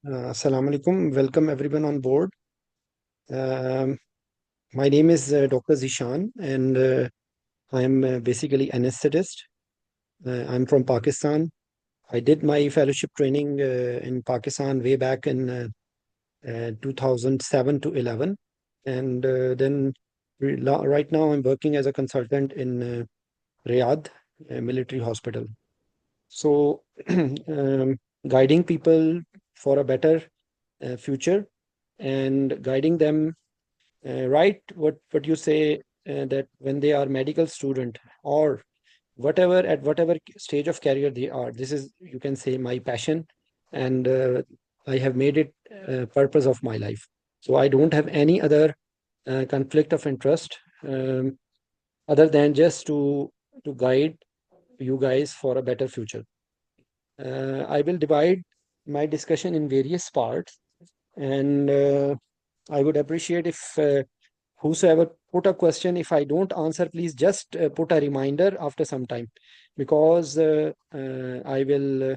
Assalamu alaikum. Welcome everyone on board. Um, my name is Dr. Zishan, and I'm basically anesthetist. I'm from Pakistan. I did my fellowship training in Pakistan way back in 2007 to 11, and then right now I'm working as a consultant in Riyadh military hospital. So, guiding people for a better future and guiding them right what you say that when they are medical student or whatever at whatever stage of career they are, this is, you can say, my passion, and I have made it purpose of my life. So I don't have any other conflict of interest, other than just to guide you guys for a better future. I will divide my discussion in various parts, and I would appreciate if whosoever put a question, if I don't answer, please just put a reminder after some time, because I will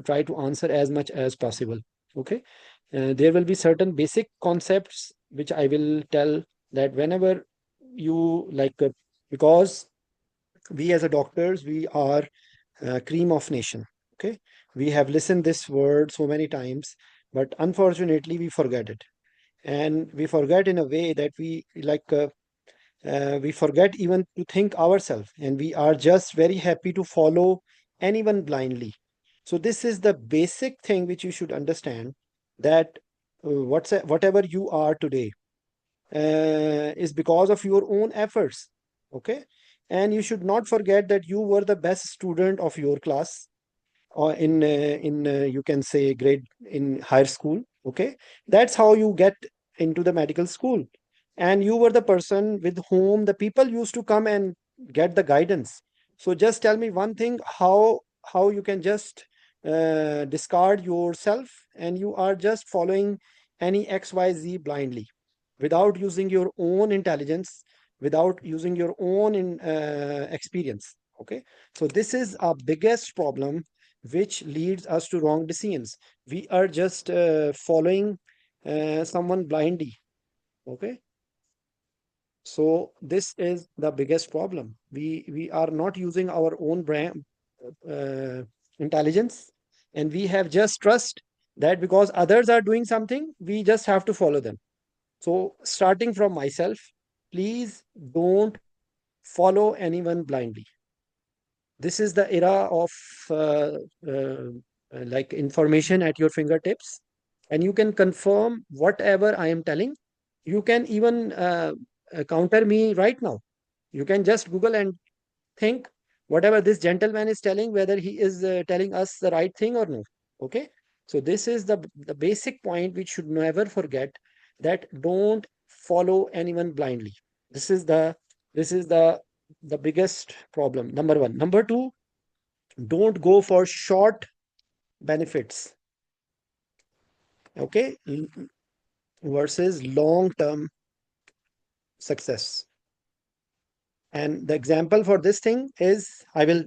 try to answer as much as possible. Okay. There will be certain basic concepts which I will tell, that whenever you like, because we as a doctors, we are cream of nation. Okay. We have listened this word so many times, but unfortunately we forget it, and we forget in a way that we forget even to think ourselves, and we are just very happy to follow anyone blindly. So this is the basic thing which you should understand, that whatever you are today is because of your own efforts. Okay. And you should not forget that you were the best student of your class, or in you can say grade in higher school. Okay. That's how you get into the medical school, and you were the person with whom the people used to come and get the guidance. So just tell me one thing, how you can just discard yourself, and you are just following any xyz blindly, without using your own intelligence, without using your own experience. Okay. So this is our biggest problem, which leads us to wrong decisions. We are just following someone blindly. Okay. So this is the biggest problem. We are not using our own brand intelligence, and we have just trust that because others are doing something, we just have to follow them. So starting from myself, please don't follow anyone blindly. This is the era of uh, uh, like information at your fingertips, and you can confirm whatever I am telling. You can even counter me right now. You can just Google and think whatever this gentleman is telling, whether he is telling us the right thing or no. Okay. So this is the basic point which should never forget, that don't follow anyone blindly. This is the biggest problem, number one. Number two, don't go for short benefits. Okay. Versus long term success. And the example for this thing is, I will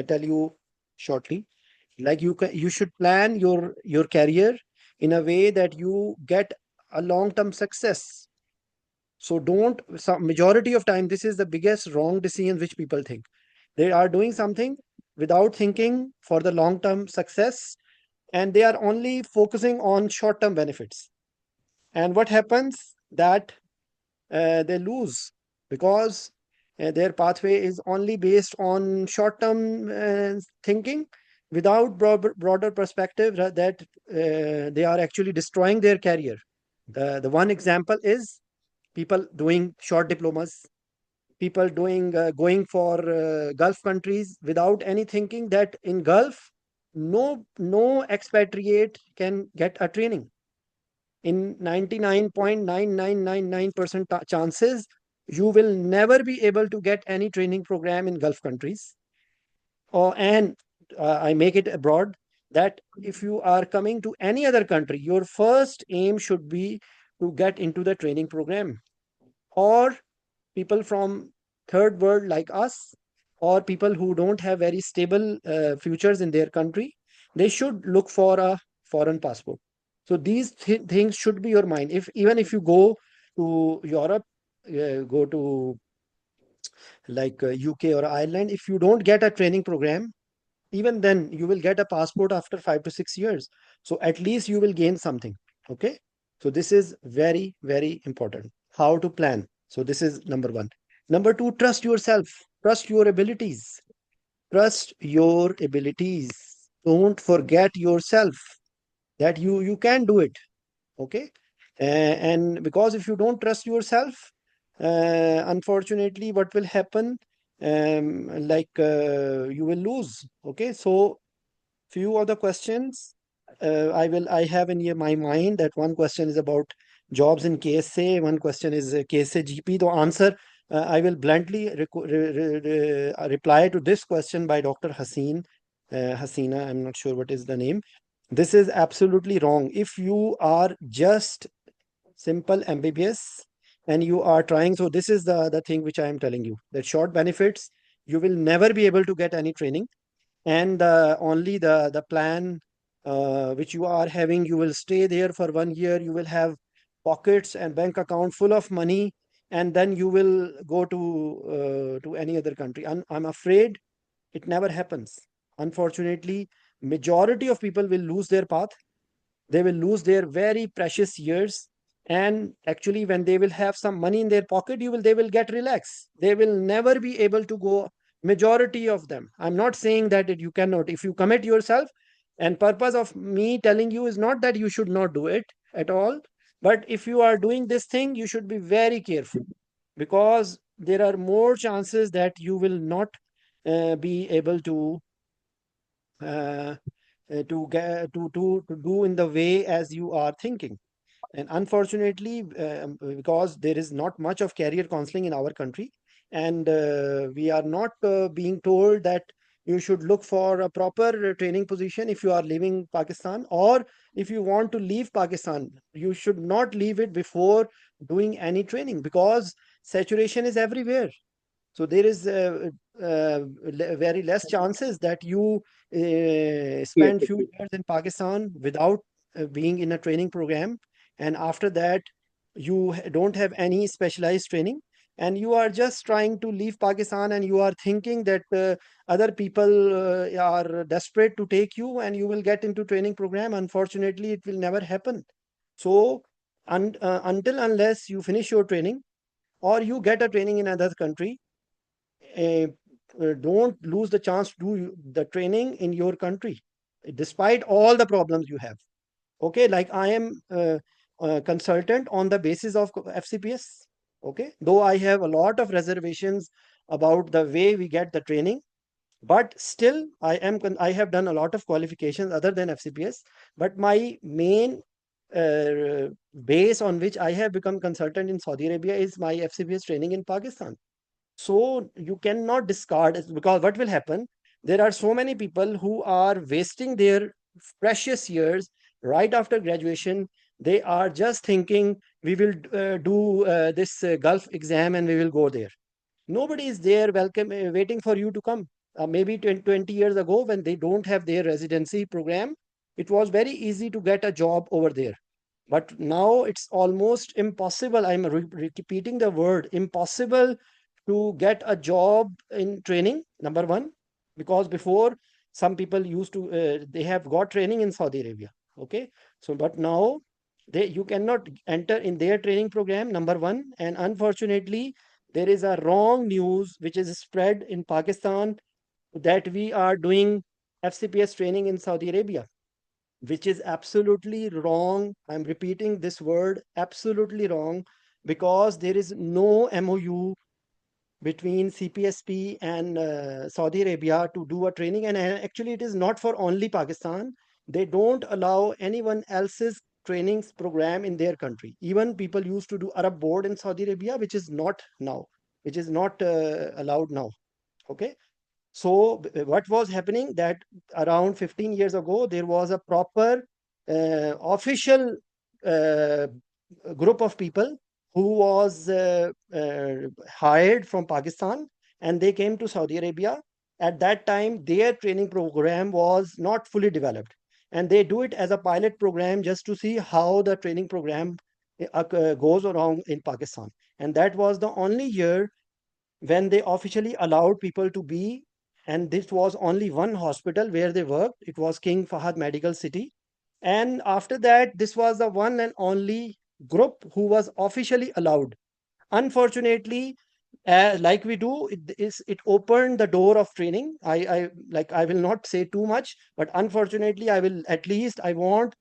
tell you shortly. Like you should plan your career in a way that you get a long term success. So don't, some majority of time, this is the biggest wrong decision which people think. They are doing something without thinking for the long term success, and they are only focusing on short term benefits. And what happens, that they lose, because their pathway is only based on short term thinking, without broader perspective, that they are actually destroying their career. The one example is people doing short diplomas, people doing going for Gulf countries without any thinking that in Gulf no expatriate can get a training. In 99.9999% chances, you will never be able to get any training program in Gulf countries. Or and I make it abroad, that if you are coming to any other country, your first aim should be to get into the training program. Or people from third world like us, or people who don't have very stable futures in their country, they should look for a foreign passport. So these things should be your mind. If even if you go to Europe, go to like UK or Ireland, if you don't get a training program, even then you will get a passport after 5 to 6 years. So at least you will gain something. Okay. So this is very, very important. How to plan. So this is number one. Number two, trust yourself, trust your abilities, trust your abilities. Don't forget yourself that you can do it. Okay. And because if you don't trust yourself, unfortunately what will happen, you will lose. Okay. So few of the questions I have in my mind, that one question is about jobs in KSA, one question is KSA GP. The answer, I will bluntly reply to this question by Dr. Hasina, I'm not sure what is the name. This is absolutely wrong. If you are just simple MBBS and you are trying, so this is the thing which I am telling you, that short benefits, you will never be able to get any training. And only the plan which you are having, you will stay there for 1 year, you will have pockets and bank account full of money, and then you will go to any other country. And I'm afraid it never happens. Unfortunately, majority of people will lose their path, they will lose their very precious years. And actually when they will have some money in their pocket, they will get relaxed, they will never be able to go. Majority of them, I'm not saying that you cannot, if you commit yourself. And purpose of me telling you is not that you should not do it at all, but if you are doing this thing, you should be very careful, because there are more chances that you will not be able uh, to do in the way as you are thinking. And unfortunately, because there is not much of career counseling in our country, and we are not being told that you should look for a proper training position if you are leaving Pakistan, or if you want to leave Pakistan, you should not leave it before doing any training, because saturation is everywhere. So there is very less chances that you spend few years in Pakistan without being in a training program, and after that you don't have any specialized training, and you are just trying to leave Pakistan, and you are thinking that other people are desperate to take you and you will get into training program. Unfortunately, it will never happen. So until unless you finish your training or you get a training in another country, uh, don't lose the chance to do the training in your country, despite all the problems you have. Okay, like I am a consultant on the basis of FCPS. Okay, though I have a lot of reservations about the way we get the training, but still I have done a lot of qualifications other than FCPS. But my main uh, base on which I have become consultant in Saudi Arabia is my FCPS training in Pakistan. So you cannot discard it, because what will happen? There are so many people who are wasting their precious years right after graduation. They are just thinking we will do this Gulf exam and we will go there. Nobody is there welcome waiting for you to come. Maybe 20 years ago, when they don't have their residency program, it was very easy to get a job over there. But now it's almost impossible. I'm repeating the word impossible to get a job in training. Number one, because before some people used to they have got training in Saudi Arabia. Okay, so but now you cannot enter in their training program. Number one, and unfortunately, there is a wrong news which is spread in Pakistan that we are doing FCPS training in Saudi Arabia, which is absolutely wrong. I'm repeating this word, absolutely wrong, because there is no MOU between CPSP and Saudi Arabia to do a training. And actually, it is not for only Pakistan. They don't allow anyone else's trainings program in their country. Even people used to do Arab board in Saudi Arabia, which is not now, which is not allowed now. Okay. So what was happening, that around 15 years ago, there was a proper official uh, group of people who was hired from Pakistan, and they came to Saudi Arabia, at that time their training program was not fully developed, and they do it as a pilot program just to see how the training program goes around in Pakistan. And that was the only year when they officially allowed people to be, and this was only one hospital where they worked. It was King Fahad Medical City. And after that, this was the one and only group who was officially allowed. Unfortunately, like we do, it opened the door of training. I will not say too much, but unfortunately, I will at least I want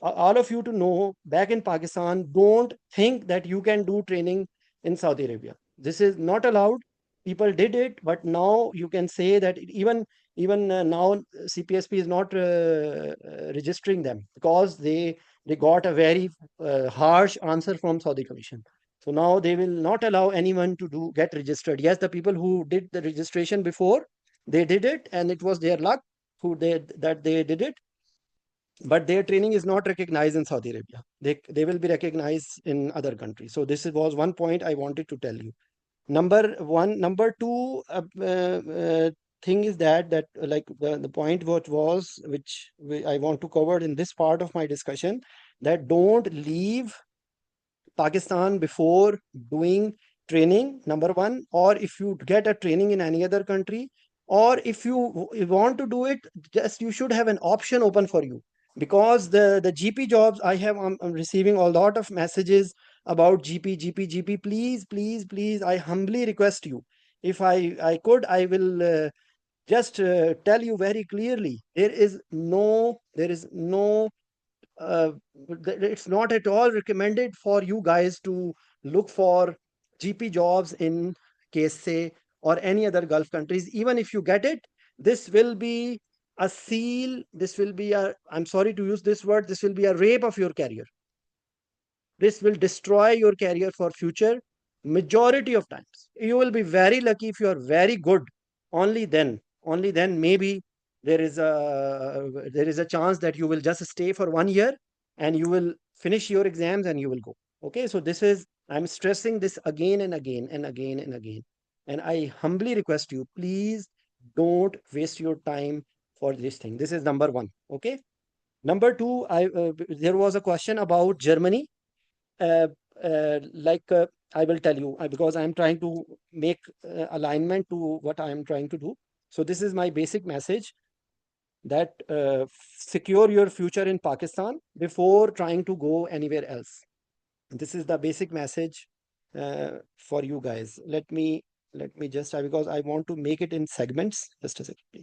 all of you to know, back in Pakistan, don't think that you can do training in Saudi Arabia. This is not allowed. People did it, but now you can say that even now CPSP is not registering them because they got a very harsh answer from Saudi Commission. So now they will not allow anyone to do get registered. Yes, the people who did the registration before, they did it, and it was their luck who they did it, but their training is not recognized in Saudi Arabia. They will be recognized in other countries. So this was one point I wanted to tell you. Number one, number two thing is that like the point what was which I want to cover in this part of my discussion, that don't leave Pakistan before doing training, number one, or if you get a training in any other country, or if you want to do it, just you should have an option open for you. Because the GP jobs, I'm receiving a lot of messages about GP. Please, please, please, I humbly request you. If I could, I will just tell you very clearly. There is no uh, it's not at all recommended for you guys to look for GP jobs in KSA or any other Gulf countries. Even if you get it, this will be a seal. This will be a, I'm sorry to use this word, this will be a rape of your career. This will destroy your career for future. Majority of times you will be very lucky if you are very good. Only then maybe there is a chance that you will just stay for 1 year and you will finish your exams and you will go. Okay, so this is, I'm stressing this again and again and again and again, and I humbly request you, please don't waste your time for this thing. This is number one. Okay, number two, there was a question about Germany. uh, like I will tell you, because I'm trying to make alignment to what I'm trying to do. So this is my basic message, that secure your future in Pakistan before trying to go anywhere else. This is the basic message for you guys. Let me just because I want to make it in segments. Just a second, please.